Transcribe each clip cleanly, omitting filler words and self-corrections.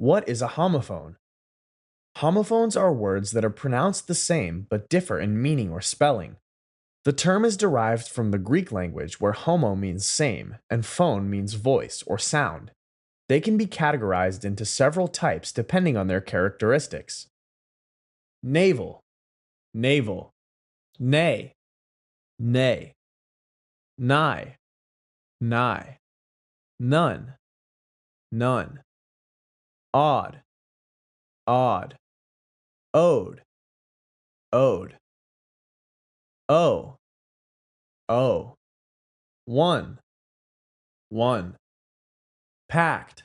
What is a homophone? Homophones are words that are pronounced the same but differ in meaning or spelling. The term is derived from the Greek language where homo means same and phone means voice or sound. They can be categorized into several types depending on their characteristics. Navel, navel, nay, nay, nigh, nigh, none, none, odd, odd, owed, owed, oh, oh, one, one, packed,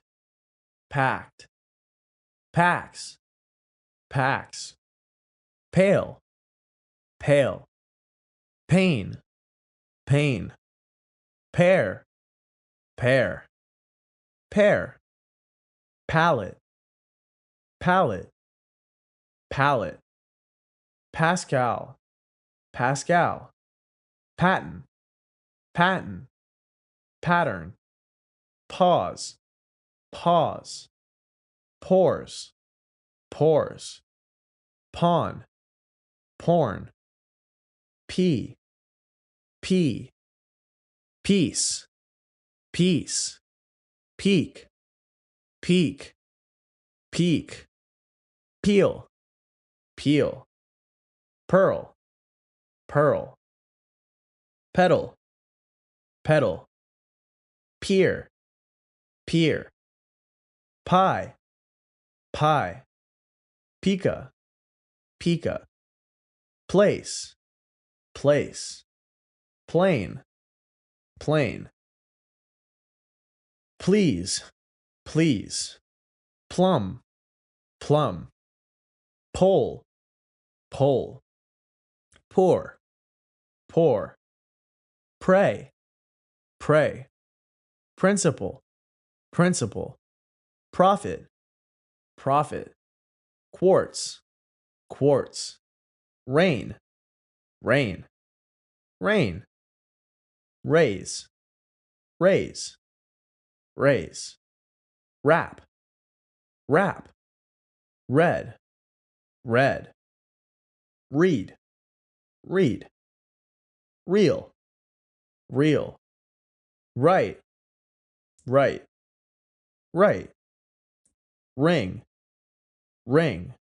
packed, packs, packs, pale, pale, pain, pain, pair, pair, pair, palette, palette, palette, Pascal, Pascal, patent, patent, pattern, pause, pause, pores, pores, pawn, porn, pea, pea, peace, peace, peak, peak, peak, peel, peel, pearl, pearl, pedal, pedal, peer, peer, pie, pie, pika, pika, place, place, plane, plane, please, please, plum, plum, pole, pole, pour, pour, pray, pray, principle, principle, profit, profit, quartz, quartz, rain, rain, rain, raise, raise, raise, wrap, wrap, red, red, read, read, real, real, right, right, right, ring, ring,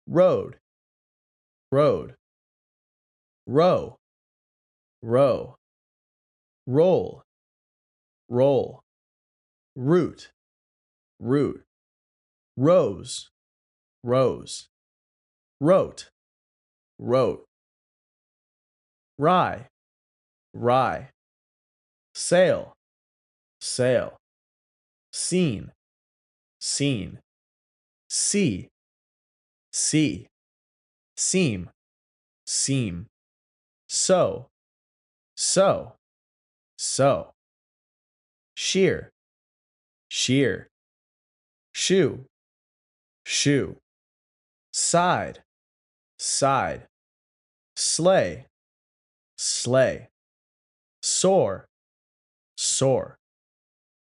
road, road, row, row, roll, roll, root, root, rose, rose, wrote, wrote, rye, rye, sail, sail, seen, seen, see, see, seam, seam, sew, sew, sew, shear, shear, shoe, shoe, side, side, sleigh, sleigh, sore, sore,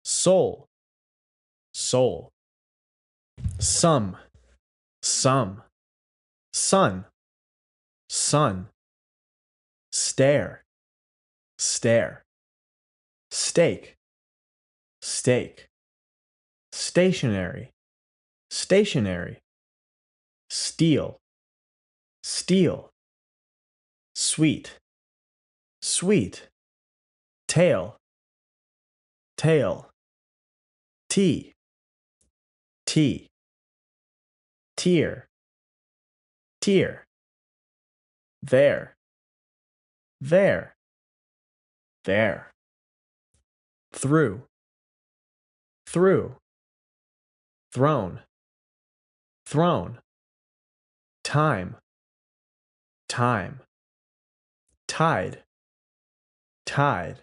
soul, soul, some, sun, sun, stare, stare, steak, steak, stationary, stationary, steel, steel, sweet, sweet, tail, tail, tea, tea, tear, tear, there, there, there, through, through, throne, throne, time, time, tide, tide,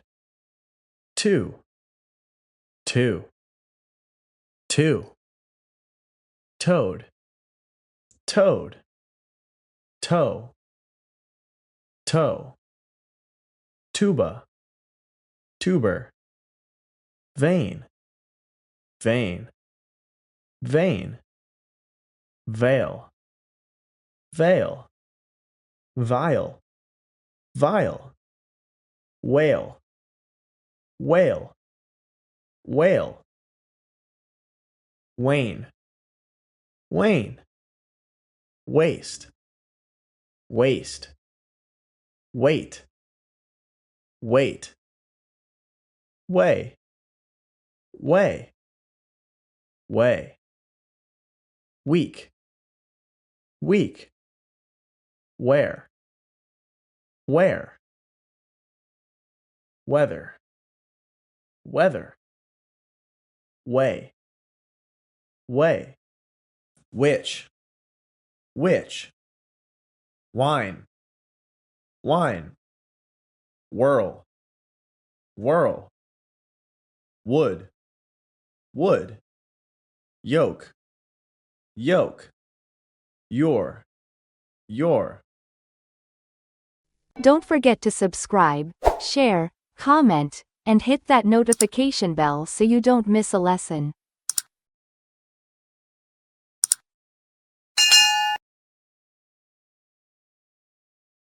two, two, two, toad, toad, toe, toe, tuba, tuber, vein, vein, Vein, veil, veil, vial, vial, whale, whale, whale, wane, wane, waste, waste, wait, wait, way, way, way, week, week, where, weather, weather, way, way, which, wine, wine, whirl, whirl, wood, wood, yoke, yoke, your, Don't forget to subscribe, share, comment, and hit that notification bell so you don't miss a lesson.